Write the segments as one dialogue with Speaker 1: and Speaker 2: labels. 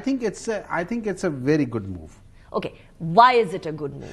Speaker 1: I think it's a very good move.
Speaker 2: Okay, why is it a good move?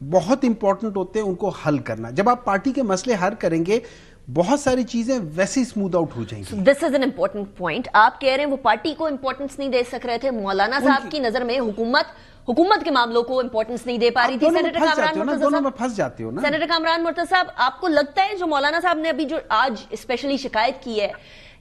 Speaker 1: بہت important ہوتے ہیں ان کو حل کرنا. جب آپ پارٹی کے مسئلے حل کریں گے بہت ساری چیزیں ویسے ہی اسموتھ آؤٹ ہو جائیں گی.
Speaker 2: دس از این امپورٹنٹ پوائنٹ. آپ کہہ رہے ہیں وہ پارٹی کو امپورٹنس نہیں دے سک رہے تھے, مولانا صاحب کی نظر میں حکومت کے معاملوں کو امپورٹنس نہیں دے پا رہی تھی. سینیٹر کامران مرتضی صاحب, آپ کو لگتا ہے جو مولانا صاحب نے ابھی جو آج اسپیشلی شکایت کی ہے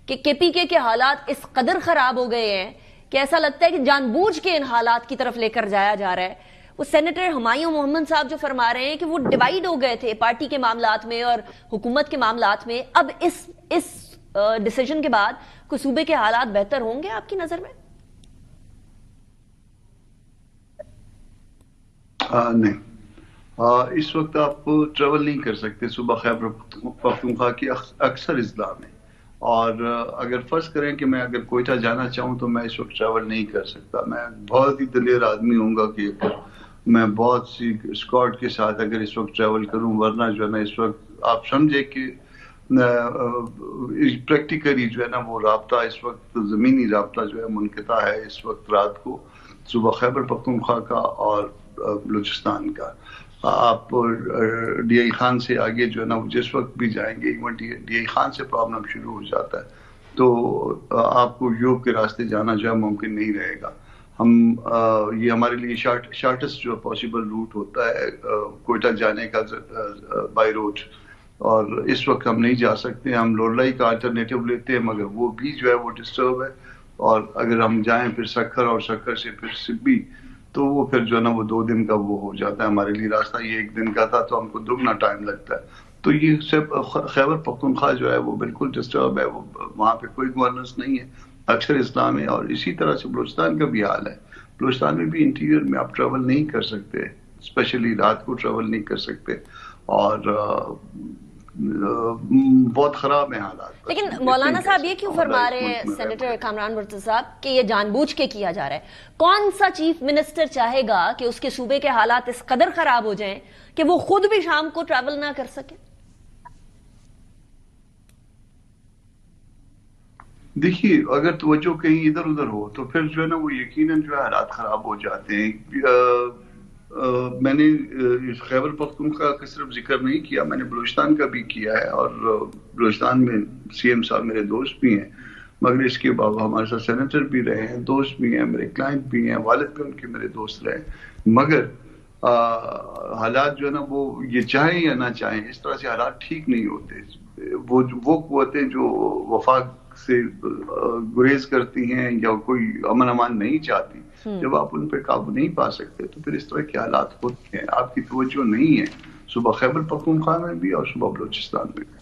Speaker 2: کہ کے پی کے حالات اس قدر خراب ہو گئے ہیں کہ ایسا لگتا ہے کہ جان بوجھ کے ان حالات کی طرف لے کر جایا جا رہا ہے, وہ سینیٹر ہمایوں محمد صاحب جو فرما رہے ہیں کہ وہ ڈیوائیڈ ہو گئے تھے پارٹی کے معاملات میں اور حکومت کے معاملات میں, اب اس ڈیسیجن کے بعد کوئی صوبے کے حالات بہتر ہوں گے آپ کی نظر میں؟
Speaker 3: نہیں, اس وقت آپ ٹریول نہیں کر سکتے صوبہ خیبر پختونخوا کی اکثر اضلاع میں, اور اگر فرض کریں کہ میں اگر کوئٹہ جانا چاہوں تو میں اس وقت ٹریول نہیں کر سکتا. میں بہت ہی دلیر آدمی ہوں گا کہ میں بہت سی اسکواڈ کے ساتھ اگر اس وقت ٹریول کروں, ورنہ جو ہے نا اس وقت آپ سمجھے کہ پریکٹیکلی جو ہے نا وہ رابطہ اس وقت زمینی رابطہ جو ہے منقطع ہے اس وقت رات کو صوبہ خیبر پختونخوا کا اور بلوچستان کا. آپ ڈی آئی خان سے آگے جو ہے نا جس وقت بھی جائیں گے ایون ڈی آئی خان سے پرابلم شروع ہو جاتا ہے تو آپ کو یوب کے راستے جانا جو ہے ممکن نہیں رہے گا. ہم یہ ہمارے لیے شارٹسٹ جو پاسبل روٹ ہوتا ہے کوئٹہ جانے کا بائی روڈ, اور اس وقت ہم نہیں جا سکتے. ہم لولائی کا الٹرنیٹو لیتے ہیں مگر وہ بھی جو ہے وہ ڈسٹرب ہے, اور اگر ہم جائیں پھر سکھر اور سکھر سے پھر سبی تو وہ پھر جو ہے نا وہ 2 دن کا وہ ہو جاتا ہے ہمارے لیے راستہ. یہ 1 دن کا تھا تو ہم کو دگنا ٹائم لگتا ہے. تو یہ سب خیبر پختونخوا جو ہے وہ بالکل ڈسٹرب ہے, وہ وہاں پہ کوئی گورننس نہیں ہے اکثر اسلام میں, اور اسی طرح سے بلوچستان کا بھی حال ہے. بلوچستان میں بھی انٹیریئر میں آپ ٹریول نہیں کر سکتے, اسپیشلی رات کو ٹریول نہیں کر سکتے, اور بہت خراب ہیں حالات.
Speaker 2: لیکن مولانا صاحب یہ کیوں فرما رہے ہیں سینیٹر کامران مرتضی صاحب کہ یہ جان بوجھ کے کیا جا رہا ہے؟ کون سا چیف منسٹر چاہے گا کہ اس کے صوبے کے حالات اس قدر خراب ہو جائیں کہ وہ خود بھی شام کو ٹریول نہ کر سکے؟
Speaker 3: دیکھیے اگر توجہ کہیں ادھر ادھر ہو تو پھر جو ہے نا وہ یقیناً جو ہے حالات خراب ہو جاتے ہیں. میں نے خیبر پختونخوا کا صرف ذکر نہیں کیا, میں نے بلوچستان کا بھی کیا ہے, اور بلوچستان میں سی ایم صاحب میرے دوست بھی ہیں, مگر اس کے بعد ہمارے ساتھ سینیٹر بھی رہے ہیں, دوست بھی ہیں, میرے کلائنٹ بھی ہیں, والد بھی ان کے میرے دوست رہے, مگر حالات جو ہے نا وہ یہ چاہیں یا نہ چاہیں اس طرح سے حالات ٹھیک نہیں ہوتے. وہ قوتیں جو وفاق سے گریز کرتی ہیں یا کوئی امن امان نہیں چاہتی, جب آپ ان پہ قابو نہیں پا سکتے تو پھر اس طرح کے حالات ہوتے ہیں. آپ کی توجہ نہیں ہے صوبہ خیبر پختونخوا میں بھی اور صوبہ بلوچستان میں بھی.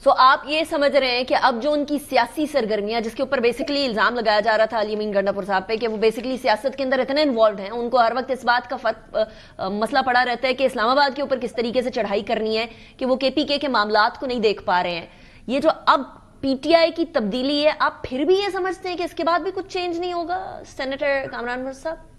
Speaker 2: سو آپ یہ سمجھ رہے ہیں کہ اب جو ان کی سیاسی سرگرمیاں جس کے اوپر بیسیکلی الزام لگایا جا رہا تھا علی امین گنڈا پور صاحب پہ کہ وہ بیسیکلی سیاست کے اندر اتنے انوالوڈ ہیں, ان کو ہر وقت اس بات کا مسئلہ پڑا رہتا ہے کہ اسلام آباد کے اوپر کس طریقے سے چڑھائی کرنی ہے کہ وہ کے پی کے معاملات کو نہیں دیکھ پا رہے ہیں. یہ جو اب پی ٹی آئی کی تبدیلی ہے, آپ پھر بھی یہ سمجھتے ہیں کہ اس کے بعد بھی کچھ چینج نہیں ہوگا سینیٹر کامران مرتضی صاحب؟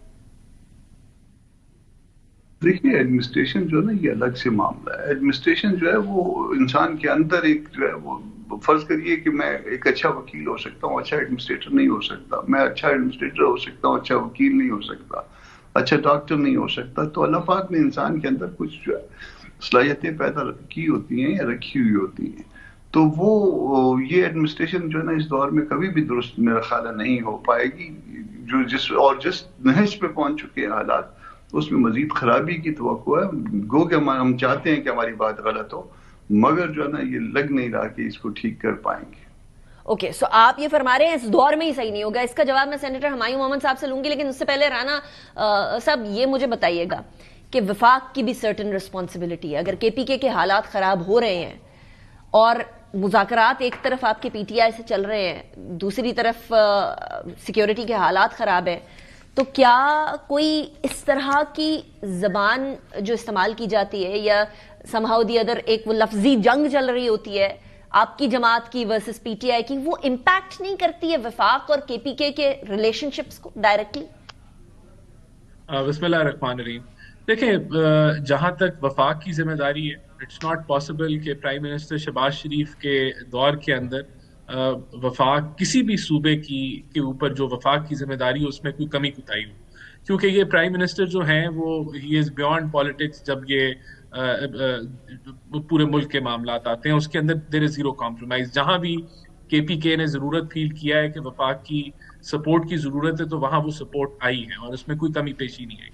Speaker 3: دیکھیے ایڈمنسٹریشن جو ہے نا یہ الگ سے معاملہ ہے. ایڈمنسٹریشن جو ہے وہ انسان کے اندر ایک جو ہے وہ فرض کریے کہ میں ایک اچھا وکیل ہو سکتا ہوں, اچھا ایڈمنسٹریٹر نہیں ہو سکتا. میں اچھا ایڈمنسٹریٹر ہو سکتا ہوں, اچھا وکیل نہیں ہو سکتا, اچھا ڈاکٹر نہیں ہو سکتا. تو اللہ پاک نے انسان کے اندر کچھ جو ہے صلاحیتیں پیدا کی ہوتی ہیں یا رکھی ہوئی ہوتی ہیں. تو وہ یہ ایڈمنسٹریشن جو ہے نا اس دور میں کبھی بھی درست میرا خیال نہیں ہو پائے گی. جو جس نہج پہ پہنچ چکے ہیں حالات اس میں مزید خرابی کی توقع ہے. گو کہ ہم چاہتے ہیں کہ ہماری بات غلط ہو, مگر جو ہے نا یہ لگ نہیں رہا کہ اس کو ٹھیک کر پائیں گے.
Speaker 2: اوکے, سو آپ یہ فرما رہے ہیں اس دور میں ہی صحیح نہیں ہوگا. اس کا جواب میں سینیٹر ہمایوں محمد صاحب سے لوں گی, لیکن اس سے پہلے رانا صاحب یہ مجھے بتائیے گا کہ وفاق کی بھی سرٹن رسپانسبلٹی ہے. اگر کے پی کے حالات خراب ہو رہے ہیں اور مذاکرات ایک طرف آپ کے پی ٹی آئی سے چل رہے ہیں, دوسری طرف سیکیورٹی کے حالات خراب ہیں, تو کیا کوئی اس طرح کی زبان جو استعمال کی جاتی ہے یا somehow the other ایک وہ لفظی جنگ چل رہی ہوتی ہے آپ کی جماعت کی ورسز پی ٹی آئی کی, وہ امپیکٹ نہیں کرتی ہے وفاق اور کے پی کے ریلیشن شپس کو ڈائریکٹلی؟
Speaker 4: بسم اللہ الرحمن الرحیم. دیکھیں, جہاں تک وفاق کی ذمہ داری ہے, اٹس ناٹ پاسبل کہ پرائم منسٹر شہباز شریف کے دور کے اندر وفاق کسی بھی صوبے کے اوپر جو وفاق کی ذمہ داری ہے اس میں کوئی کمی کوتاہی ہو. کیونکہ یہ پرائم منسٹر جو ہیں وہ ہی از بیونڈ پالیٹکس. جب یہ پورے ملک کے معاملات آتے ہیں اس کے اندر دیر از زیرو کمپرومائز. جہاں بھی کے پی کے نے ضرورت فیل کیا ہے کہ وفاق کی سپورٹ کی ضرورت ہے تو وہاں وہ سپورٹ آئی ہے اور اس میں کوئی کمی پیشی نہیں آئی.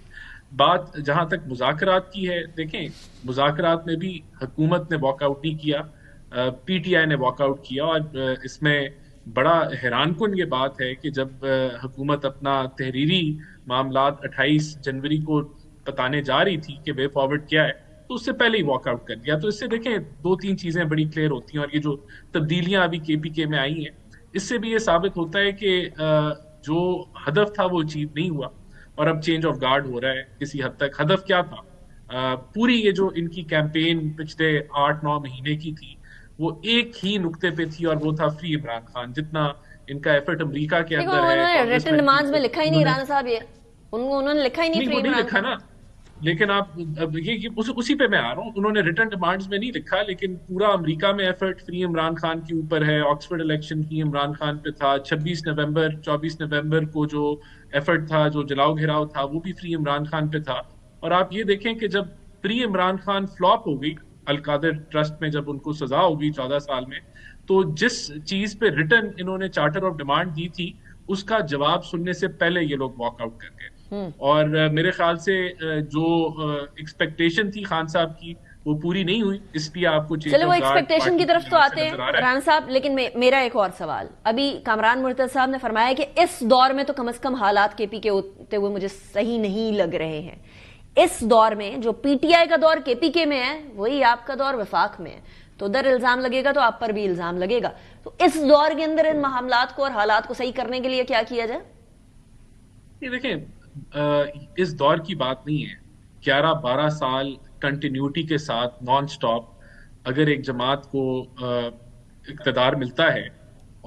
Speaker 4: بات جہاں تک مذاکرات کی ہے, دیکھیں مذاکرات میں بھی حکومت نے واک آؤٹ نہیں کیا, پی ٹی آئی نے واک آؤٹ کیا. اور اس میں بڑا حیران کن یہ بات ہے کہ جب حکومت اپنا تحریری معاملات 28 جنوری کو بتانے جا رہی تھی کہ وے فارورڈ کیا ہے تو اس سے پہلے ہی واک آؤٹ کر دیا. تو اس سے دیکھیں 2-3 چیزیں بڑی کلیئر ہوتی ہیں. اور یہ جو تبدیلیاں ابھی کے پی کے میں آئی ہیں اس سے بھی یہ ثابت ہوتا ہے کہ جو ہدف تھا وہ اچیو نہیں ہوا اور اب چینج آف گارڈ ہو رہا ہے کسی حد تک. ہدف کیا تھا؟ پوری یہ جو ان کی کیمپین پچھلے 8-9 مہینے کی تھی وہ ایک ہی نقطے پہ تھی اور وہ تھا فری عمران خان. جتنا ان کا ایفرٹ امریکہ کے اندر ہے,
Speaker 2: ریٹن ڈیمانڈز میں لکھا ہی نہیں رانا صاحب, یہ انہوں نے لکھا ہی نہیں فری عمران
Speaker 4: لکھا نا. لیکن آپ اسی پہ میں آ رہا ہوں, انہوں نے ریٹن ڈیمانڈز میں نہیں لکھا لیکن پورا امریکہ میں ایفرٹ فری عمران خان کے اوپر ہے. Oxford election free Imran Khan پہ تھا. 24 نومبر کو جو ایفرٹ تھا, جو جلاؤ گھیراؤ تھا, وہ بھی فری عمران خان پہ تھا. اور آپ یہ دیکھیں کہ جب فری عمران خان فلاپ ہو گئی القادر ٹرسٹ میں, جب ان کو سزا ہوگی 14 سال میں, تو جس چیز پہ ریٹن انہوں نے چارٹر آف ڈیمانڈ دی تھی اس کا جواب سننے سے پہلے یہ لوگ واک آؤٹ کر گئے. اور میرے خیال سے جو ایکسپیکٹیشن تھی خان صاحب کی وہ پوری نہیں ہوئی, اس لیے آپ کو
Speaker 2: چلو وہ ایکسپیکٹیشن کی طرف تو آتے ہیں ران صاحب. لیکن میرا ایک اور سوال, ابھی کامران مرتضی صاحب نے فرمایا کہ اس دور میں تو کم از کم حالات کے پی کے ہوتے ہوئے مجھے صحیح نہیں لگ رہے ہیں. اس دور میں جو پی ٹی آئی کا دور کے پی کے میں ہے وہی آپ کا دور وفاق میں ہے, تو ادھر الزام لگے گا تو آپ پر بھی الزام لگے گا. تو اس دور کے اندر ان معاملات کو اور حالات کو صحیح کرنے کے لیے کیا کیا جائے؟
Speaker 4: یہ دیکھیں اس دور کی بات نہیں ہے. 11-12 سال کنٹینیوٹی کے ساتھ نان سٹاپ اگر ایک جماعت کو اقتدار ملتا ہے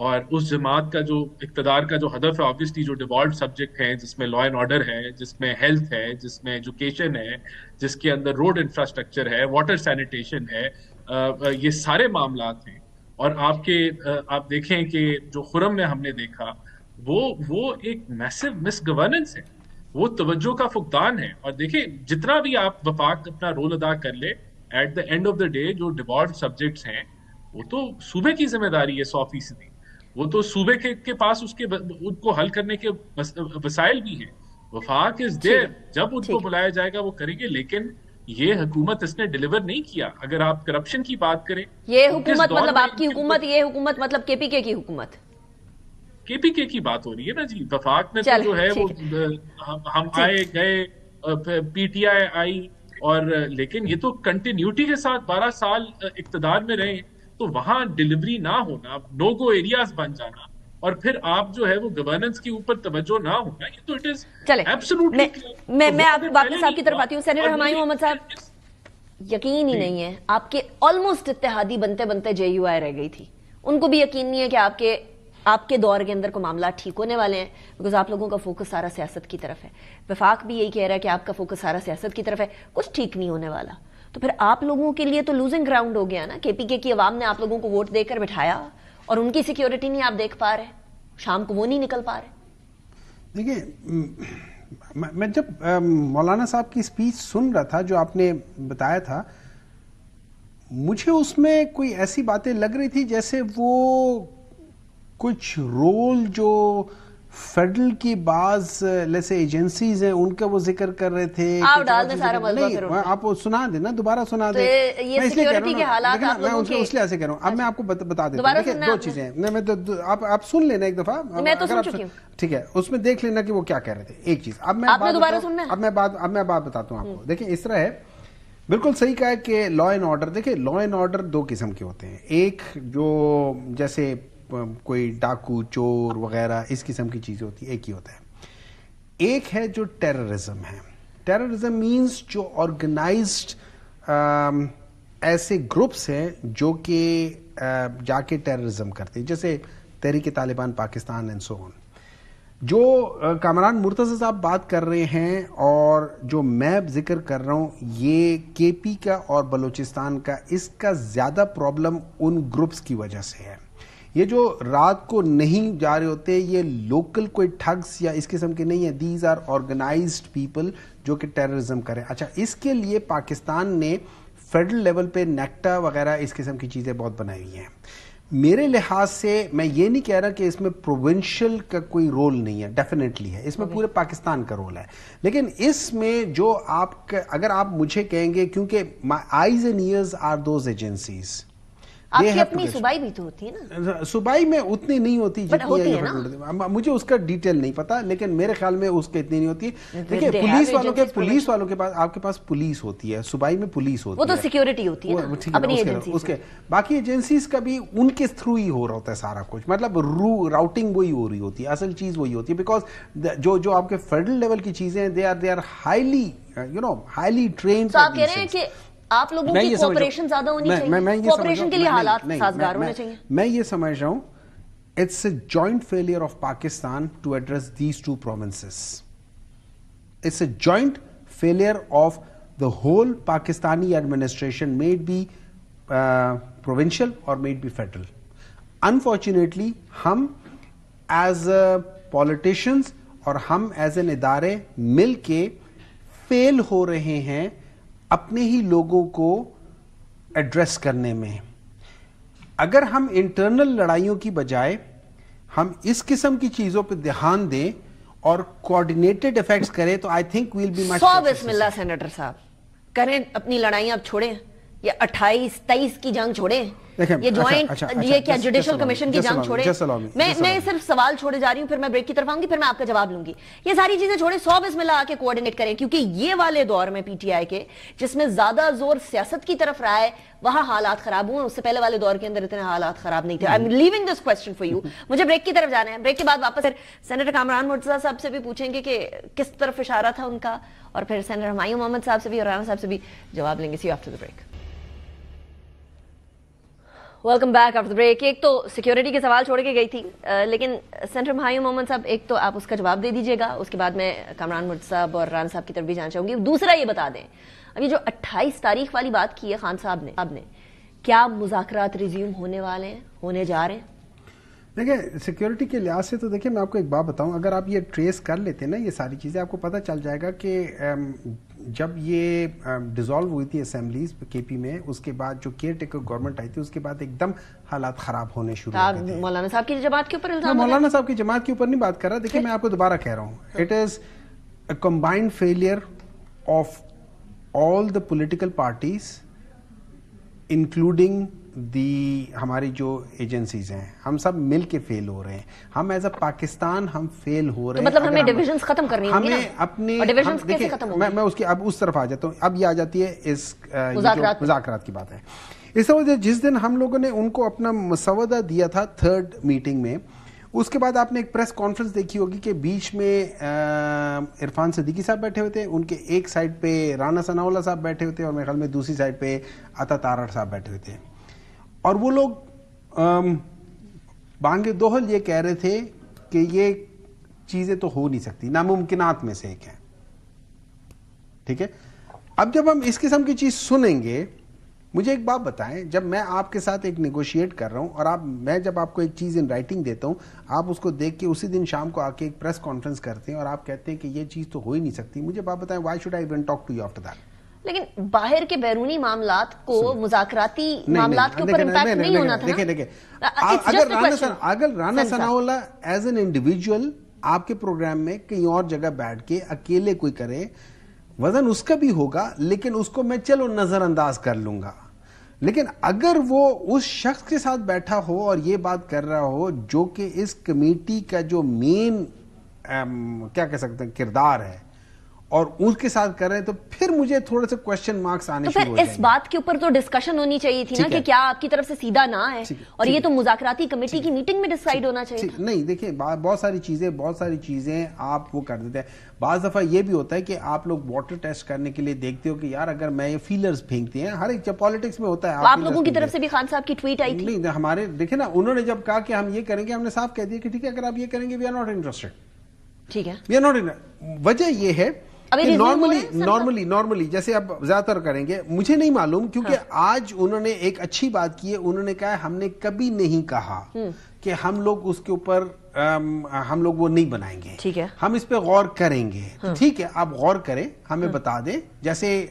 Speaker 4: اور اس جماعت کا جو اقتدار کا جو ہدف ہے آبویسلی جو ڈیوالوڈ سبجیکٹ ہیں جس میں لا اینڈ آرڈر ہے, جس میں ہیلتھ ہے, جس میں ایجوکیشن ہے, جس کے اندر روڈ انفراسٹرکچر ہے, واٹر سینیٹیشن ہے, یہ سارے معاملات ہیں. اور آپ دیکھیں کہ جو خرم میں ہم نے دیکھا وہ ایک میسو مس گورننس ہے, وہ توجہ کا فقدان ہے. اور دیکھیں جتنا بھی آپ وفاق اپنا رول ادا کر لے, at the end of the day جو ڈیوالوڈ سبجیکٹس ہیں وہ تو صوبے کی ذمہ داری ہے 100%. وہ تو صوبے کے پاس ان کو حل کرنے کے وسائل بھی ہیں. وفاق از دیر, جب ان کو بلایا جائے گا وہ کریں گے. لیکن یہ حکومت اس نے ڈیلیور نہیں کیا. اگر آپ کرپشن کی بات کریں,
Speaker 2: یہ حکومت مطلب آپ کی حکومت, یہ حکومت مطلب کے پی کے کی حکومت,
Speaker 4: کے پی کے کی بات ہو رہی ہے نا جی. وفاق میں تو جو ہے وہ ہم آئے گئے, پی ٹی آئی آئی, اور لیکن یہ تو کنٹینیوٹی کے ساتھ 12 سال اقتدار میں رہے, تو وہاں ڈیلیوری نہ ہونا, نو گو ایریاز بن جانا, اور پھر آپ جو ہے وہ گورننس کے اوپر توجہ نہ ہونا, یہ تو اٹ از ایبسولوٹلی.
Speaker 2: میں آپ باقی صاحب کی طرف آتی ہوں. سینیٹر ہمایوں محمد صاحب, یقین ہی نہیں ہے, آپ کے آلموسٹ اتحادی بنتے بنتے جے یو آئی رہ گئی تھی, ان کو بھی یقین نہیں ہے کہ آپ کے دور کے اندر کو معاملات ٹھیک ہونے والے ہیں, بیکاز آپ لوگوں کا فوکس سارا سیاست کی طرف ہے. وفاق بھی یہی کہہ رہا ہے کہ آپ کا فوکس سارا سیاست کی طرف ہے, کچھ ٹھیک نہیں ہونے والا. تو پھر آپ لوگوں کے لیے تو لوزنگ گراؤنڈ ہو گیا نا. کے پی کے کی عوام نے آپ لوگوں کو ووٹ دے کر بٹھایا اور ان کی سیکیورٹی نہیں آپ دیکھ پا رہے, شام کو وہ نہیں نکل پا رہے.
Speaker 1: دیکھیں میں جب مولانا صاحب کی سپیچ سن رہا تھا جو آپ نے بتایا تھا, مجھے اس میں کوئی ایسی باتیں لگ رہی تھی جیسے وہ کچھ رول جو فیڈرل کی بعض لیسے ایجنسیز ہیں ان کا وہ ذکر کر رہے تھے.
Speaker 2: آپ ڈال دیں سارا ملبہ پھر
Speaker 1: آپ سنا دیں نا, دوبارہ سنا دیں.
Speaker 2: یہ سیکیورٹی کے حالات آپ لوگوں کے,
Speaker 1: اس لیے ایسے کہہ رہا ہوں. اب میں آپ کو بتا دیتا ہوں, دو چیزیں ہیں, آپ سن لینا ایک دفعہ,
Speaker 2: میں تو سن چکی ہوں,
Speaker 1: ٹھیک ہے, اس میں دیکھ لینا کہ وہ کیا کہہ رہے تھے. ایک چیز اب میں بات بتاتا ہوں آپ کو. دیکھیں اس طرح ہے, بالکل صحیح کہا ہے کہ لا اینڈ آرڈر, دیکھیں لا اینڈ آرڈر 2 قسم کے ہوتے ہیں. ایک جو جیسے کوئی ڈاکو چور وغیرہ اس قسم کی چیزیں ہوتی ہیں, ایک ہی ہوتا ہے. ایک ہے جو ٹیررزم ہے. ٹیررزم مینز جو آرگنائزڈ ایسے گروپس ہیں جو کہ جا کے ٹیررزم کرتے ہیں, جیسے تحریک طالبان پاکستان اینڈ سو آن. جو کامران مرتضی صاحب بات کر رہے ہیں اور جو میں ذکر کر رہا ہوں, یہ کے پی کا اور بلوچستان کا, اس کا زیادہ پرابلم ان گروپس کی وجہ سے ہے. یہ جو رات کو نہیں جا رہے ہوتے یہ لوکل کوئی ٹھگس یا اس قسم کے نہیں ہیں. دیز آر آرگنائزڈ پیپل جو کہ ٹیررزم کریں. اچھا, اس کے لیے پاکستان نے فیڈرل لیول پہ نیکٹا وغیرہ اس قسم کی چیزیں بہت بنائی ہوئی ہیں. میرے لحاظ سے میں یہ نہیں کہہ رہا کہ اس میں پروونشل کا کوئی رول نہیں ہے, ڈیفینیٹلی ہے, اس میں پورے پاکستان کا رول ہے, لیکن اس میں جو آپ اگر آپ مجھے کہیں گے, کیونکہ my eyes and ears are those agencies.
Speaker 2: آپ کی اپنی صوبائی بھی تو ہوتی ہے نا؟
Speaker 1: صوبائی میں اتنی نہیں ہوتی جتنی, مجھے اس کا ڈیٹیل نہیں پتا, لیکن میرے خیال میں اس کے اتنی نہیں ہوتی. دیکھیں پولیس والوں کے پاس, آپ کے پاس پولیس ہوتی ہے, صوبائی میں پولیس ہوتی ہے,
Speaker 2: وہ تو سیکیورٹی ہوتی ہے اپنی ایجنسی.
Speaker 1: اس کے باقی ایجنسیز کا بھی ان کے تھرو ہی ہو رہا ہوتا ہے سارا کچھ, مطلب راؤٹنگ وہی ہو رہی ہوتی ہے, اصل چیز وہی ہوتی ہے. بیکاز جو آپ کے فیڈرل لیول کی چیزیں they are highly highly trained.
Speaker 2: آپ کہہ رہے ہیں کہ آپ لوگوں کی کوپریشن زیادہ ہونی چاہیے, کوپریشن کے لیے حالات سازگار ہونے چاہیے.
Speaker 1: میں یہ سمجھ رہا ہوں it's a joint failure of Pakistan to address these two provinces. It's a joint failure of the whole Pakistani administration, may it be provincial or may it be federal. Unfortunately ہم ایز پولیٹیشنز اور ہم ایز این ادارے مل کے فیل ہو رہے ہیں اپنے ہی لوگوں کو ایڈریس کرنے میں. اگر ہم انٹرنل لڑائیوں کی بجائے ہم اس قسم کی چیزوں پہ دھیان دیں اور کوآرڈینیٹڈ ایفیکٹس کریں تو I think we'll be much.
Speaker 2: بسم اللہ سینیٹر صاحب کریں اپنی لڑائیاں اب چھوڑیں, یہ 28-23 کی جنگ چھوڑیں, یہ جوائنٹ یہ کیا جوڈیشل کمیشن کی جنگ چھوڑیں. میں صرف سوال چھوڑے جا رہی ہوں, پھر میں بریک کی طرف آؤں گی, پھر میں آپ کا جواب لوں گی. یہ ساری چیزیں چھوڑیں, 100 بسم اللہ آ کے کوآرڈینیٹ کریں, کیونکہ یہ والے دور میں پی ٹی آئی کے جس میں زیادہ زور سیاست کی طرف رہا ہے وہاں حالات خراب ہوئے, اس سے پہلے والے دور کے اندر اتنے حالات خراب نہیں تھے. I am leaving this question for you. مجھے بریک کی طرف جانا ہے, بریک کے بعد واپس سینیٹر کامران مرتضیٰ صاحب سے بھی پوچھیں گے کہ کس طرف اشارہ تھا ان کا, اور پھر سینیٹر ہمایوں محمد صاحب سے بھی اور رانا صاحب سے بھی جواب لیں گے. See you after the break. Welcome back after break. ایک تو سیکیورٹی کے سوال چھوڑ کے گئی تھی, لیکن سینیٹر ہمایوں محمد صاحب ایک تو آپ اس کا جواب دے دیجیے گا, اس کے بعد میں کامران مرتضیٰ صاحب اور رانا صاحب کی طرف بھی جانا چاہوں گی. دوسرا یہ بتا دیں, اب یہ جو 28 تاریخ والی بات کی ہے خان صاحب نے, کیا مذاکرات ریزیوم ہونے والے ہیں, ہونے جا رہے ہیں؟
Speaker 1: دیکھیں سیکیورٹی کے لحاظ سے تو دیکھیں میں آپ کو ایک بات بتاؤں, اگر آپ یہ ٹریس کر لیتے نا یہ ساری چیزیں, آپ کو پتہ چل جائے گا کہ جب یہ ڈیزالو ہوئی تھی اسمبلیز کے پی میں, اس کے بعد جو کیئر ٹیکر گورنمنٹ آئی تھی اس کے بعد ایک دم حالات خراب ہونے شروع ہو گئے تھے.
Speaker 2: مولانا صاحب کی جماعت کے اوپر الزام؟
Speaker 1: مولانا صاحب کی جماعت کے اوپر نہیں بات کر رہا. دیکھیں میں آپ کو دوبارہ کہہ رہا ہوں, it is a combined failure of all the political parties including ہماری جو ایجنسیز ہیں, ہم سب مل کے فیل ہو رہے ہیں. ہم ایز اے پاکستان ہم فیل ہو رہے ہیں.
Speaker 2: مطلب ہمیں ڈویژنز ختم کرنی ہوں گی نا,
Speaker 1: ہمیں اپنے
Speaker 2: ڈویژنز کیسے ختم ہوں گی؟
Speaker 1: میں اس کی اب اس طرف آ جاتا ہوں. اب یہ آ جاتی ہے اس مذاکرات کی بات ہے. اس وجہ جس دن ہم لوگوں نے ان کو اپنا مسودہ دیا تھا 3rd میٹنگ میں, اس کے بعد آپ نے ایک پریس کانفرنس دیکھی ہوگی کہ بیچ میں عرفان صدیقی صاحب بیٹھے ہوئے تھے, ان کے ایک سائڈ پہ رانا ثناء اللہ صاحب بیٹھے ہوئے تھے, اور میرے خیال میں دوسری سائڈ پہ عطا تارڑ صاحب بیٹھے ہوئے تھے. اور وہ لوگ بانگ دوہل یہ کہہ رہے تھے کہ یہ چیزیں تو ہو نہیں سکتی, ناممکنات میں سے ایک ہے. ٹھیک ہے, اب جب ہم اس قسم کی چیز سنیں گے, مجھے ایک بات بتائیں, جب میں آپ کے ساتھ ایک نیگوشیٹ کر رہا ہوں اور میں جب آپ کو ایک چیز ان رائٹنگ دیتا ہوں, آپ اس کو دیکھ کے اسی دن شام کو آ کے ایک پریس کانفرنس کرتے ہیں اور آپ کہتے ہیں کہ یہ چیز تو ہو ہی نہیں سکتی, مجھے بات بتائیں why should I even talk to you after that?
Speaker 2: لیکن باہر کے بیرونی معاملات کو مذاکراتی معاملات کے اوپر امپیکٹ نہیں ہونا تھا.
Speaker 1: دیکھیں اگر رانا ثناء اللہ ایز این انڈیویجول آپ کے پروگرام میں کہیں اور جگہ بیٹھ کے اکیلے کوئی کرے, وزن اس کا بھی ہوگا, لیکن اس کو میں چلو نظر انداز کر لوں گا. لیکن اگر وہ اس شخص کے ساتھ بیٹھا ہو اور یہ بات کر رہا ہو جو کہ اس کمیٹی کا جو مین کیا کہہ سکتے ہیں کردار ہے, اور اس کے ساتھ کر رہے ہیں, تو پھر مجھے تھوڑے سے کوشچن مارکس آنے شروع ہو جائیں گے.
Speaker 2: اس بات کے اوپر تو ڈسکشن ہونی چاہیے تھی نا کہ کیا آپ کی طرف سے سیدھا نہ ہے, اور یہ تو مذاکراتی کمیٹی کی میٹنگ میں ڈیسائیڈ ہونا چاہیے.
Speaker 1: نہیں دیکھیں بہت ساری چیزیں آپ وہ کر دیتے ہیں. بعض دفعہ یہ بھی ہوتا ہے کہ آپ لوگ واٹر ٹیسٹ کرنے کے لیے دیکھتے ہو کہ یار اگر میں یہ فیلرز پھینکتے ہیں, ہر ایک پالیٹکس میں ہوتا ہے.
Speaker 2: آپ لوگوں کی طرف سے بھی خان صاحب کی ٹویٹ آئی تھی.
Speaker 1: نہیں ہمارے دیکھیں نا, انہوں نے جب کہا کہ ہم یہ کریں گے, ہم نے صاف کہہ دیا کہ ٹھیک ہے اگر آپ یہ کریں گے وی آر ناٹ انٹرسٹڈ.
Speaker 2: ٹھیک ہے,
Speaker 1: وی آر ناٹ. وجہ یہ ہے نارملی جیسے اب زیادہ تر کریں گے, مجھے نہیں معلوم, کیونکہ آج انہوں نے ایک اچھی بات کی ہے, انہوں نے کہا ہم نے کبھی نہیں کہا کہ ہم لوگ اس کے اوپر ہم لوگ وہ نہیں بنائیں گے,
Speaker 2: ٹھیک ہے,
Speaker 1: ہم اس پہ غور کریں گے. ٹھیک ہے, آپ غور کریں, ہمیں بتا دیں. جیسے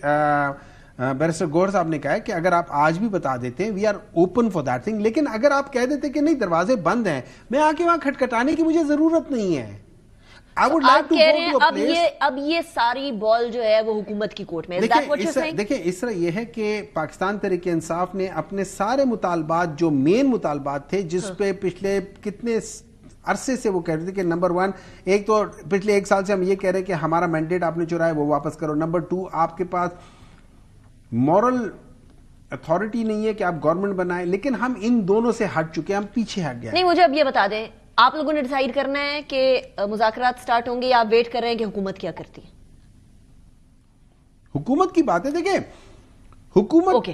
Speaker 1: بیرسٹر گور صاحب نے کہا ہے کہ اگر آپ آج بھی بتا دیتے ہیں, we are open for that thing, لیکن اگر آپ کہہ دیتے کہ نہیں دروازے بند ہیں, میں آ کے وہاں کھٹکھٹانے کی مجھے ضرورت نہیں ہے.
Speaker 2: آپ کہہ رہے ہیں اب یہ ساری بال جو ہے وہ حکومت کی کورٹ میں.
Speaker 1: دیکھیں اس طرح یہ ہے کہ پاکستان تحریک انصاف نے اپنے سارے مطالبات, جو مین مطالبات تھے, جس پہ پچھلے کتنے عرصے سے وہ کہہ رہے تھے کہ نمبر 1, ایک تو پچھلے 1 سال سے ہم یہ کہہ رہے ہیں کہ ہمارا مینڈیٹ آپ نے چرایا وہ واپس کرو. نمبر 2, آپ کے پاس مورل اتھارٹی نہیں ہے کہ آپ گورنمنٹ بنائیں. لیکن ہم ان دونوں سے ہٹ چکے, ہم پیچھے ہٹ گئے.
Speaker 2: نہیں, مجھے اب یہ بتا دیں, آپ لوگوں نے ڈیسائیڈ کرنا ہے کہ مذاکرات سٹارٹ ہوں گے یا آپ ویٹ کر رہے ہیں کہ حکومت کیا کرتی ہے؟
Speaker 1: حکومت کی باتیں دیکھیں, حکومت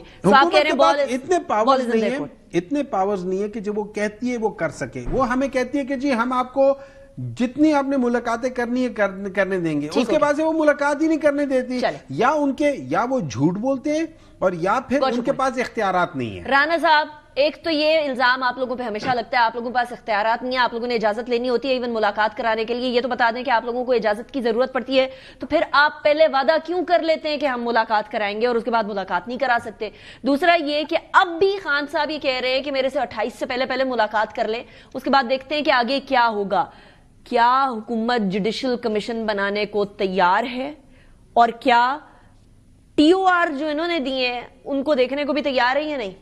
Speaker 1: اتنے پاورز نہیں ہے کہ جو وہ کہتی ہے وہ کر سکے. وہ ہمیں کہتی ہے کہ جی ہم آپ کو جتنی آپ نے ملاقاتیں کرنی ہے کرنے دیں گے, اس کے بعد سے وہ ملاقات ہی نہیں کرنے دیتی, یا وہ جھوٹ بولتے ہیں اور یا پھر ان کے پاس اختیارات نہیں ہیں.
Speaker 2: رانا صاحب, ایک تو یہ الزام آپ لوگوں پہ ہمیشہ لگتا ہے آپ لوگوں کے پاس اختیارات نہیں ہے, آپ لوگوں نے اجازت لینی ہوتی ہے ایون ملاقات کرانے کے لیے. یہ تو بتا دیں کہ آپ لوگوں کو اجازت کی ضرورت پڑتی ہے, تو پھر آپ پہلے وعدہ کیوں کر لیتے ہیں کہ ہم ملاقات کرائیں گے اور اس کے بعد ملاقات نہیں کرا سکتے؟ دوسرا یہ کہ اب بھی خان صاحب یہ کہہ رہے ہیں کہ میرے سے 28 سے پہلے ملاقات کر لیں, اس کے بعد دیکھتے ہیں کہ آگے کیا ہوگا. کیا حکومت جوڈیشل کمیشن بنانے کو تیار ہے, اور کیا ٹی او آر جو انہوں نے دیے ہیں ان کو دیکھنے کو بھی تیار ہے یا نہیں؟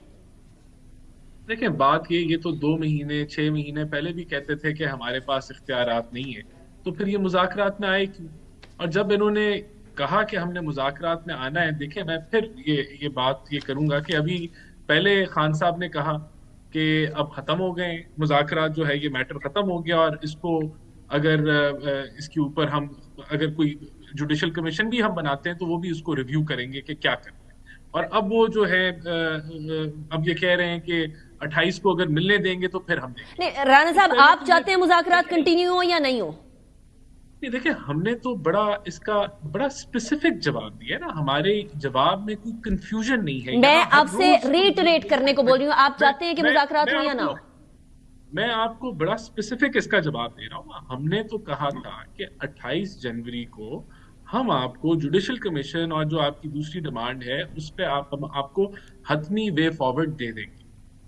Speaker 4: دیکھیں, بات یہ تو 2 مہینے 6 مہینے پہلے بھی کہتے تھے کہ ہمارے پاس اختیارات نہیں ہے, تو پھر یہ مذاکرات میں آئے کیوں؟ اور جب انہوں نے کہا کہ ہم نے مذاکرات میں آنا ہے, دیکھیں میں پھر یہ بات یہ کروں گا کہ ابھی پہلے خان صاحب نے کہا کہ اب ختم ہو گئے مذاکرات, جو ہے یہ میٹر ختم ہو گیا, اور اس کو اگر اس کے اوپر ہم اگر کوئی جوڈیشل کمیشن بھی ہم بناتے ہیں تو وہ بھی اس کو ریویو کریں گے کہ کیا کرنا ہے. اور اب وہ جو ہے اب یہ کہہ رہے ہیں کہ 28 کو اگر ملنے دیں گے تو پھر ہم دیں گے.
Speaker 2: رانا صاحب, آپ چاہتے ہیں مذاکرات کنٹینیو ہو یا نہیں ہو؟
Speaker 4: دیکھیں, ہم نے تو اس کا بڑا اسپیسیفک جواب دیا ہے نا, ہمارے جواب میں کوئی کنفیوژن نہیں ہے.
Speaker 2: میں آپ سے ریٹریٹ کرنے کو بول رہی ہوں, آپ چاہتے ہیں کہ مذاکرات ہو یا نہ ہو؟
Speaker 4: میں آپ کو بڑا اسپیسیفک اس کا جواب دے رہا ہوں. ہم نے تو کہا تھا کہ 28 جنوری کو ہم آپ کو جوڈیشل کمیشن اور جو آپ کی دوسری ڈیمانڈ ہے اس پہ آپ کو حتمی وے فارورڈ دے دیں گے.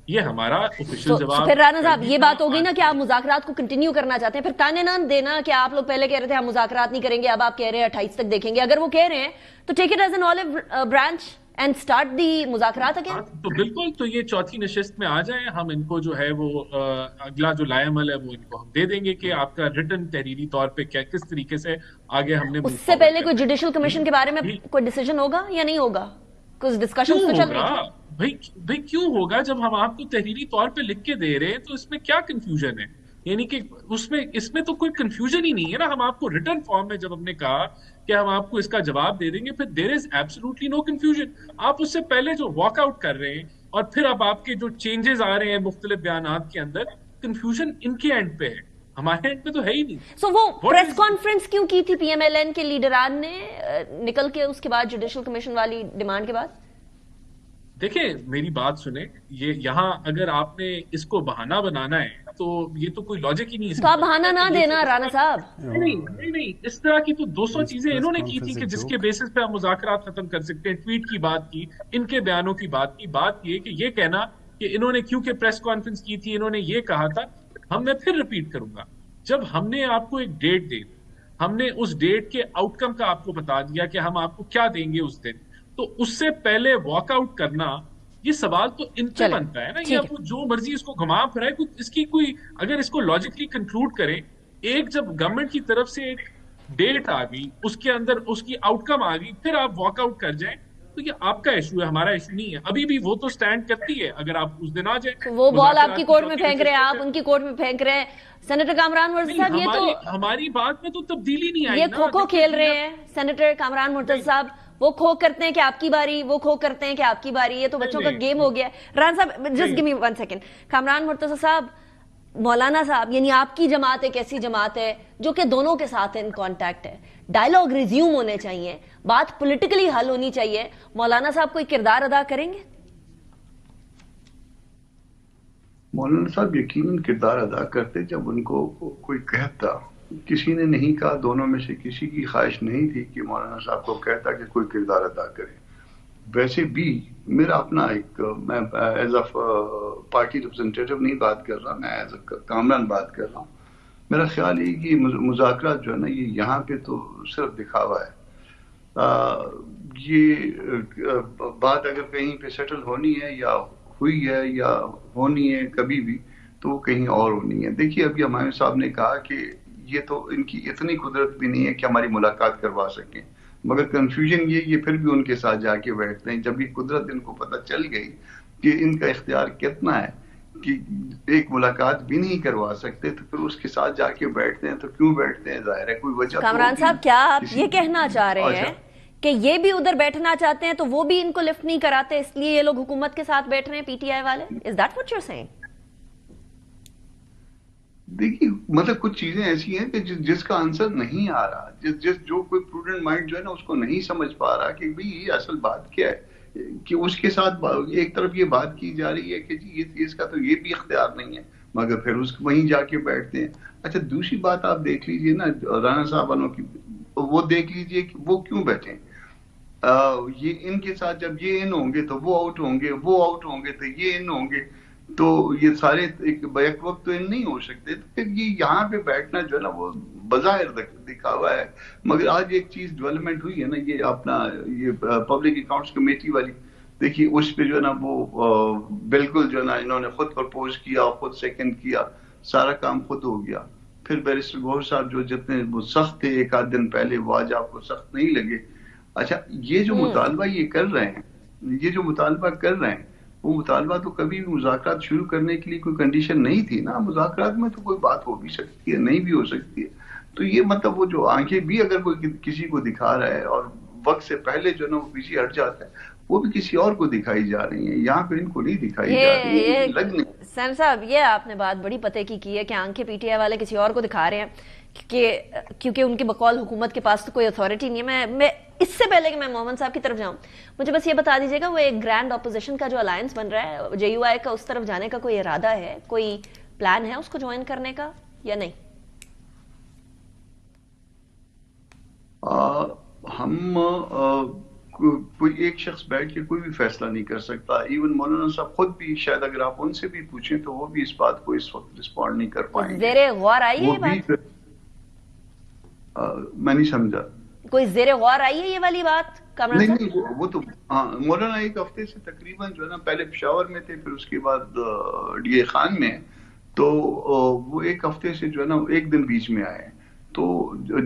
Speaker 4: یہ ہمارا آفیشیل جواب.
Speaker 2: پھر رانا صاحب, یہ بات ہوگی نا کہ آپ مذاکرات کو کنٹینیو کرنا چاہتے ہیں, پھر تانے نہ دینا کہ آپ لوگ پہلے کہہ رہے تھے ہم مذاکرات نہیں کریں گے, اب آپ کہہ رہے ہیں 28 تک دیکھیں گے. اگر وہ کہہ رہے ہیں تو take it as an olive branch and start the مذاکرات اگین.
Speaker 4: تو بالکل, تو یہ چوتھی نشست میں آ جائیں, ہم ان کو جو ہے وہ اگلا جو لائے عمل ہے وہ ان کو ہم دے دیں گے کہ آپ کا ریٹن تحریری طور پہ کس طریقے سے آگے ہم نے.
Speaker 2: اس سے پہلے کوئی جوڈیشل کمیشن کے بارے میں کوئی ڈیسیژن ہوگا یا نہیں ہوگا؟ کچھ ڈسکشن تو چل رہی ہے.
Speaker 4: بھائی کیوں ہوگا جب ہم آپ کو تحریری طور پہ لکھ کے دے رہے ہیں, تو اس میں کیا کنفیوژن ہے؟ یعنی کہ اس میں تو کوئی کنفیوژن ہی نہیں ہے نا. ہم آپ کو ریٹن فارم میں جب ہم نے کہا کہ ہم آپ کو اس کا جواب دے دیں گے, پھر دیر از ایبسولوٹلی نو کنفیوژن. آپ اس سے پہلے جو واک آؤٹ کر رہے ہیں اور پھر اب آپ کے جو چینجز آ رہے ہیں مختلف بیانات کے اندر, کنفیوژن ان کے اینڈ پہ ہے, ہمارے اینڈ پہ تو ہے ہی نہیں.
Speaker 2: سو وہ پریس کانفرنس کیوں کی تھی پی ایم ایل این کے لیڈران نے نکل کے اس کے بعد جوڈیشل کمیشن والی ڈیمانڈ کے بعد؟
Speaker 4: دیکھیں, میری بات سنیں, یہاں اگر آپ نے اس کو بہانہ بنانا ہے تو یہ تو کوئی لاجک ہی نہیں ہے.
Speaker 2: تو آپ بہانہ نہ دینا رانا صاحب.
Speaker 4: نہیں, اس طرح کی تو 200 چیزیں انہوں نے کی تھی کہ جس کے بیسس پہ ہم مذاکرات ختم کر سکتے ہیں. ٹویٹ کی بات کی, ان کے بیانوں کی بات کی, بات یہ کہ یہ کہنا کہ انہوں نے کیونکہ پریس کانفرنس کی تھی انہوں نے یہ کہا تھا. میں پھر ریپیٹ کروں گا, جب ہم نے آپ کو ایک ڈیٹ دی, ہم نے اس ڈیٹ کے آؤٹ کم کا آپ کو بتا دیا کہ ہم آپ کو کیا دیں گے اس دن, تو اس سے پہلے واک آؤٹ کرنا, یہ سوال تو ان پہ بنتا ہے نا. یہ آپ جو مرضی اس کو گھما پھرائے, اس کی کوئی اگر اس کو لاجکلی کنکلوڈ کریں, ایک جب گورنمنٹ کی طرف سے ایک ڈیٹ آ گئی, اس کے اندر اس کی آؤٹ کم آ گئی, پھر آپ واک آؤٹ کر جائیں, تو یہ آپ کا ایشو ہے, ہمارا ایشو نہیں ہے. ابھی بھی وہ تو سٹینڈ کرتی ہے, اگر آپ اس دن آ جائیں.
Speaker 2: وہ بال آپ کی کورٹ میں پھینک رہے ہیں, آپ ان کی کورٹ میں پھینک رہے ہیں. سینیٹر کامران مرتضی صاحب, یہ تو
Speaker 4: ہماری بات میں تو تبدیلی نہیں آئی.
Speaker 2: یہ کھو کھو کھیل رہے ہیں سینیٹر کامران مرتضی صاحب, وہ کھو کرتے ہیں کہ آپ کی باری, وہ کھو کرتے ہیں کہ آپ کی باری. یہ تو بچوں کا گیم ہو گیا ہے. ران صاحب, جسٹ گیو می 1 سیکنڈ. کامران مرتضی صاحب, مولانا صاحب یعنی آپ کی جماعت ایک ایسی جماعت ہے جو کہ دونوں کے ساتھ ان کانٹیکٹ ہے, ڈائلاگ ریزیوم ہونے چاہیے, بات پولیٹیکلی حل ہونی چاہیے, مولانا صاحب کوئی کردار ادا کریں گے؟
Speaker 3: مولانا صاحب یقیناً کردار ادا کرتے جب ان کو کوئی کہتا. کسی نے نہیں کہا, دونوں میں سے کسی کی خواہش نہیں تھی کہ مولانا صاحب کو کہتا کہ کوئی کردار ادا کرے. ویسے بھی میرا اپنا ایک, میں ایز اے پارٹی ریپرزنٹیٹو نہیں بات کر رہا, میں ایز اے کامران بات کر رہا ہوں. میرا خیال ہے کہ مذاکرات جو ہے نا یہ یہاں پہ تو صرف دکھاوا ہے. یہ بات اگر کہیں پہ سیٹل ہونی ہے یا ہوئی ہے یا ہونی ہے کبھی بھی, تو وہ کہیں اور ہونی ہے. دیکھیے ابھی ہمایوں صاحب نے کہا کہ یہ تو ان کی اتنی قدرت بھی نہیں ہے کہ ہماری ملاقات کروا سکیں, مگر کنفیوژن یہ پھر بھی ان کے ساتھ جا کے بیٹھتے ہیں. جب یہ قدرت ان کو پتہ چل گئی کہ ان کا اختیار کتنا ہے کہ ایک ملاقات بھی نہیں کروا سکتے, تو پھر اس کے ساتھ جا کے بیٹھتے ہیں. تو کیوں بیٹھتے ہیں؟ ظاہر ہے کوئی وجہ.
Speaker 2: کامران صاحب کیا آپ یہ کہنا چاہ رہے ہیں کہ یہ بھی ادھر بیٹھنا چاہتے ہیں تو وہ بھی ان کو لفٹ نہیں کراتے, اس لیے یہ لوگ حکومت کے ساتھ بیٹھ رہے ہیں پی ٹی آئی والے؟ Is that what you're saying?
Speaker 3: دیکھیے مطلب کچھ چیزیں ایسی ہیں کہ جس کا آنسر نہیں آ رہا, جو کوئی پروڈنٹ مائنڈ جو ہے نا اس کو نہیں سمجھ پا رہا کہ بھئی یہ اصل بات کیا ہے, کہ اس کے ساتھ ایک طرف یہ بات کی جا رہی ہے کہ جی اس کا تو یہ بھی اختیار نہیں ہے, مگر پھر وہیں جا کے بیٹھتے ہیں. اچھا دوسری بات آپ دیکھ لیجئے نا رانا صاحبانوں کی, وہ دیکھ لیجئے کہ وہ کیوں بیٹھے ہیں. یہ ان کے ساتھ جب یہ ان ہوں گے تو وہ آؤٹ ہوں گے, وہ آؤٹ ہوں گے تو یہ ان ہوں گے, تو یہ سارے ایک وقت تو ان نہیں ہو سکتے. تو پھر یہ یہاں پہ بیٹھنا جو ہے نا وہ بظاہر دکھاوا ہے. مگر آج ایک چیز ڈیولپمنٹ ہوئی ہے نا, یہ اپنا یہ پبلک اکاؤنٹس کمیٹی والی, دیکھیے اس پہ جو ہے نا وہ بالکل جو ہے نا انہوں نے خود پرپوز کیا, خود سیکنڈ کیا, سارا کام خود ہو گیا. پھر بیرسٹر گوہر صاحب جو جتنے وہ سخت تھے ایک آدھ دن پہلے, وہ آج آپ کو سخت نہیں لگے. اچھا یہ جو مطالبہ یہ کر رہے ہیں, یہ جو مطالبہ کر رہے ہیں, وہ مطالبہ تو کبھی بھی مذاکرات شروع کرنے کے لیے کوئی کنڈیشن نہیں تھی نا. مذاکرات میں تو کوئی بات ہو بھی سکتی ہے, نہیں بھی ہو سکتی ہے. تو یہ مطلب وہ جو آنکھیں بھی اگر کوئی کسی کو دکھا رہا ہے اور وقت سے پہلے جو نا وہ پیچھے ہٹ جاتا ہے, وہ بھی کسی اور کو دکھائی جا رہی ہیں, یہاں پہ ان کو نہیں دکھائی جا رہی ہے.
Speaker 2: سیم صاحب یہ آپ نے بات بڑی پتے کی ہے کہ آنکھیں پی ٹی آئی والے کسی اور کو دکھا رہے ہیں کیونکہ ان کے بقول حکومت کے پاس تو کوئی اتھارٹی نہیں ہے. میں اس سے پہلے کہ میں محمد صاحب کی طرف جاؤں, مجھے بس یہ بتا دیجیے گا وہ ایک گرینڈ اپوزیشن کا جو الائنس بن رہا ہے جے یو آئی کا, اس طرف جانے کا کوئی ارادہ ہے, کوئی پلان ہے اس کو جوائن کرنے کا یا نہیں؟
Speaker 3: ہم کوئی ایک شخص بیٹھ کے کوئی بھی فیصلہ نہیں کر سکتا. ایون مولانا صاحب خود بھی شاید اگر آپ ان سے بھی پوچھیں تو وہ بھی اس بات کو اس وقت رسپونڈ نہیں کر پائیں گے.
Speaker 2: زیر غور آئی ہے بات؟
Speaker 3: میں نہیں سمجھا.
Speaker 2: کوئی زیر غور آئی ہے یہ والی بات؟
Speaker 3: نہیں وہ تو ہاں مولانا ایک ہفتے سے تقریباً جو ہے نا پہلے پشاور میں تھے, پھر اس کے بعد ڈی اے خان میں, تو وہ ایک ہفتے سے جو ہے نا ایک دن بیچ میں آئے. تو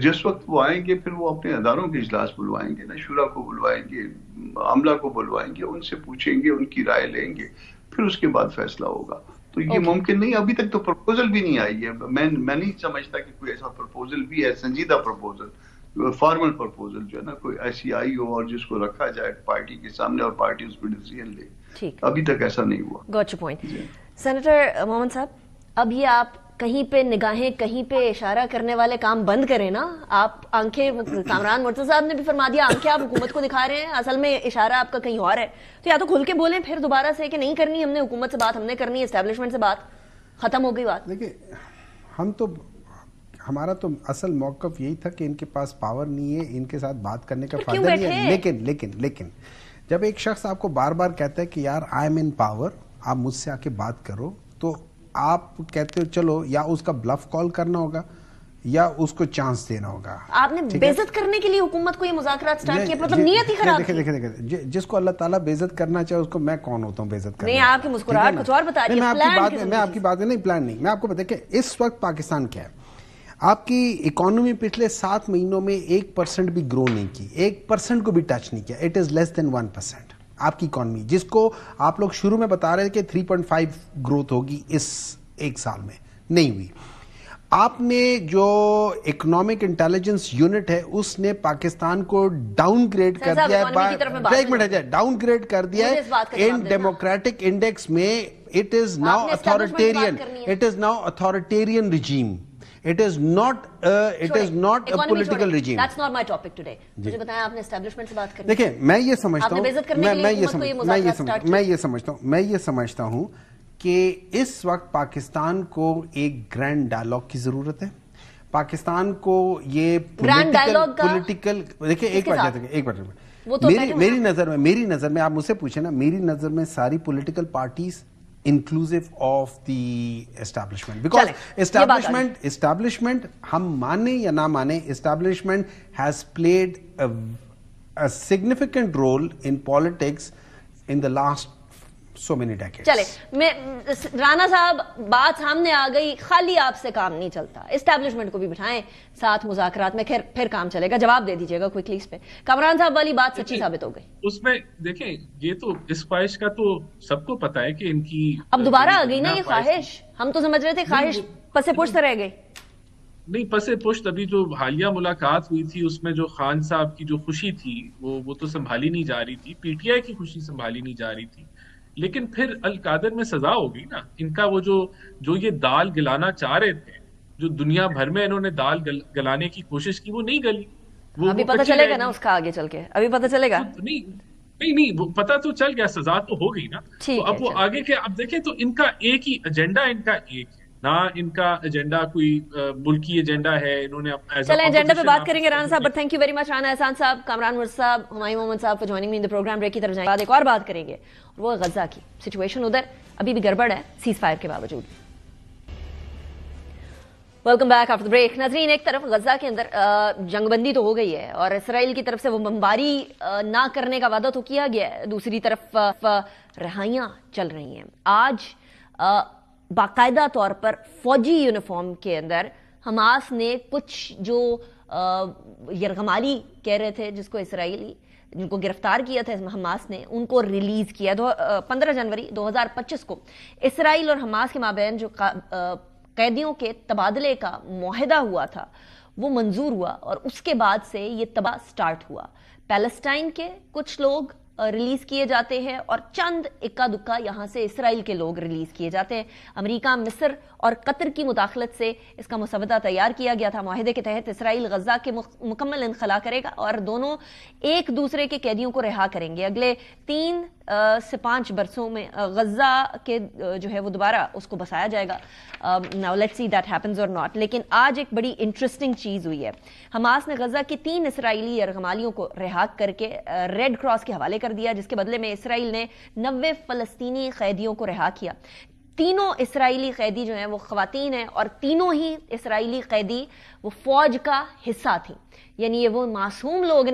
Speaker 3: جس وقت وہ آئیں گے پھر وہ اپنے اداروں کے اجلاس بلوائیں گے نا, شورا کو بلوائیں گے, عملہ کو بلوائیں گے, ان سے پوچھیں گے, ان کی رائے لیں گے, پھر اس کے بعد فیصلہ ہوگا. تو یہ ممکن نہیں, ابھی تک تو پرپوزل بھی نہیں آئی ہے. میں نہیں سمجھتا کہ کوئی ایسا پرپوزل بھی ہے, سنجیدہ پرپوزل, فارمل پرپوزل جو ہے نا کوئی ایسی آئی ہو اور جس کو رکھا جائے پارٹی کے سامنے اور پارٹی اس پہ ڈیسیژن لے. ابھی تک ایسا نہیں ہوا.
Speaker 2: Got your point. سینیٹر محمد صاحب, اب یہ آپ کہیں پہ نگاہیں کہیں پہ اشارہ کرنے والے کام بند کریں نا. آپ آنکھیں, کامران مرتضی صاحب نے بھی فرما دیا, آنکھیں آپ حکومت کو دکھا رہے ہیں, اصل میں اشارہ آپ کا کہیں اور ہے. تو یا تو کھل کے بولیں پھر دوبارہ سے کہ نہیں کرنی ہم نے حکومت سے بات, ہم نے کرنی ہے اسٹیبلشمنٹ سے بات, ختم ہو گئی بات.
Speaker 1: دیکھیں ہم تو, ہمارا تو اصل موقف یہی تھا کہ ان کے پاس پاور نہیں ہے, ان کے ساتھ بات کرنے کا فائدہ نہیں ہے. لیکن جب ایک شخص آپ کو بار بار کہتا ہے کہ یار آئی ایم ان پاور, آپ مجھ سے آ کے بات کرو, تو آپ کہتے ہو چلو یا اس کا بلف کال کرنا ہوگا یا اس کو چانس دینا ہوگا.
Speaker 2: آپ نے بےعزت کرنے کے لیے حکومت کو یہ مذاکرات سٹارٹ کیا, مطلب نیت ہی خراب.
Speaker 1: دیکھیں جس کو اللہ تعالیٰ بےعزت کرنا چاہے اس کو میں کون ہوتا ہوں بےعزت کرنے.
Speaker 2: نہیں آپ کی مسکراہٹ کچھ اور بتا رہی ہے.
Speaker 1: میں آپ کی بات نہیں, پلان نہیں, میں آپ کو بتا کہ اس وقت پاکستان کیا ہے. آپ کی اکانومی پچھلے 7 مہینوں میں 1% بھی گرو نہیں کی, 1% کو بھی ٹچ نہیں کیا. اٹ از لیس دین 1% آپ کی اکانومی, جس کو آپ لوگ شروع میں بتا رہے کہ 3.5 گروتھ ہوگی اس ایک سال میں, نہیں ہوئی. آپ نے جو اکنامک انٹیلیجنس یونٹ ہے اس نے پاکستان کو ڈاؤن گریڈ کر دیا ہے، ایک منٹ ڈاؤن گریڈ کر دیا ہے ان ڈیموکریٹک انڈیکس میں. It is now authoritarian regime. It is not a political regime.
Speaker 2: That's not my topic today. مجھے بتائیں آپ نے اسٹیبلشمنٹ سے بات کرنی.
Speaker 1: دیکھیں میں یہ سمجھتا ہوں کہ اس وقت پاکستان کو ایک گرینڈ ڈائلاگ کی ضرورت ہے. پاکستان کو یہ پولیٹیکل دیکھیں ایک بات میری نظر میں آپ مجھ سے پوچھیں نا، میری نظر میں ساری political parties inclusive of the establishment, because establishment ہم مانے یا نہ مانے establishment has played a significant role in politics in the last so many decades.
Speaker 2: چلے رانا صاحب بات سامنے آ گئی، خالی آپ سے کام نہیں چلتا، اسٹیبلشمنٹ کو بھی بٹھائیں ساتھ مذاکرات میں، پھر کام چلے گا. جواب دے دیجیے گا کوئکلی اس پہ. کامران صاحب والی بات سچی ثابت ہو گئی.
Speaker 4: اس میں دیکھیں یہ تو اس خواہش کا تو سب کو پتا ہے کہ ان کی
Speaker 2: اب دوبارہ آ گئی نا یہ خواہش. ہم تو سمجھ رہے تھے خواہش پسے پشت رہ گئی.
Speaker 4: نہیں پسے پشت ابھی جو حالیہ ملاقات ہوئی تھی اس میں جو خان صاحب کی جو خوشی تھی وہ تو سنبھالی نہیں جا رہی تھی، پی ٹی آئی کی خوشی سنبھالی نہیں جا رہی تھی. لیکن پھر القادر میں سزا ہو گئی نا. ان کا وہ جو یہ دال گلانا چاہ رہے تھے، جو دنیا بھر میں انہوں نے دال گلانے کی کوشش کی، وہ نہیں گلی. وہ
Speaker 2: ابھی پتہ چلے گا نا اس کا آگے چل کے، ابھی پتہ چلے گا.
Speaker 4: نہیں وہ پتہ تو چل گیا، سزا تو ہو گئی نا. تو اب وہ آگے کے اب دیکھیں تو ان کا ایک ہی ایجنڈا، ان کا ایک ہے نہ ان کا ایجنڈا کوئی ملکی ایجنڈا ہے. انہوں نے
Speaker 2: چلیں ایجنڈا پہ بات کریں گے Rana sahab. But thank you very much Rana Ehsan sahab, Kamran Mirza sahab, Humayun Muhammad sahab for joining me in the programme. Break کی طرف جائیں، بعد ایک اور بات کریں گے، اور وہ غزہ کی سچویشن. ادھر ابھی بھی گڑبڑ ہے سیز فائر کے باوجود. Welcome back after break. ناظرین ایک طرف غزہ کے اندر جنگ بندی تو ہو گئی ہے اور اسرائیل کی طرف سے وہ بمباری نہ کرنے کا وعدہ تو کیا گیا ہے، دوسری طرف رہائیاں چل رہی ہیں. آج باقاعدہ طور پر فوجی یونیفارم کے اندر حماس نے کچھ جو یرغمالی کہہ رہے تھے، جس کو اسرائیلی جن کو گرفتار کیا تھا حماس نے، ان کو ریلیز کیا. 15 جنوری 2025 کو اسرائیل اور حماس کے مابین جو قیدیوں کے تبادلے کا معاہدہ ہوا تھا وہ منظور ہوا، اور اس کے بعد سے یہ تباہ سٹارٹ ہوا. پیلسٹائن کے کچھ لوگ ریلیز کیے جاتے ہیں اور چند اکا دکا یہاں سے اسرائیل کے لوگ ریلیز کیے جاتے ہیں. امریکہ، مصر اور قطر کی مداخلت سے اس کا مسودہ تیار کیا گیا تھا. معاہدے کے تحت اسرائیل غزہ کے مکمل انخلا کرے گا اور دونوں ایک دوسرے کے قیدیوں کو رہا کریں گے. اگلے 3 سے 5 برسوں میں غزہ کے جو ہے وہ دوبارہ اس کو بسایا جائے گا. Now let's see that happens or not. لیکن آج ایک بڑی انٹرسٹنگ چیز ہوئی ہے. حماس نے غزہ کی 3 اسرائیلی یرغمالیوں کو رہا کر کے ریڈ کراس کے حوالے کر دیا، جس کے بدلے میں اسرائیل نے 90 فلسطینی قیدیوں کو رہا کیا. تینوں اسرائیلی قیدی جو ہیں وہ خواتین ہیں اور تینوں ہی اسرائیلی قیدی وہ فوج کا حصہ تھیں، یعنی یہ وہ معصوم لوگ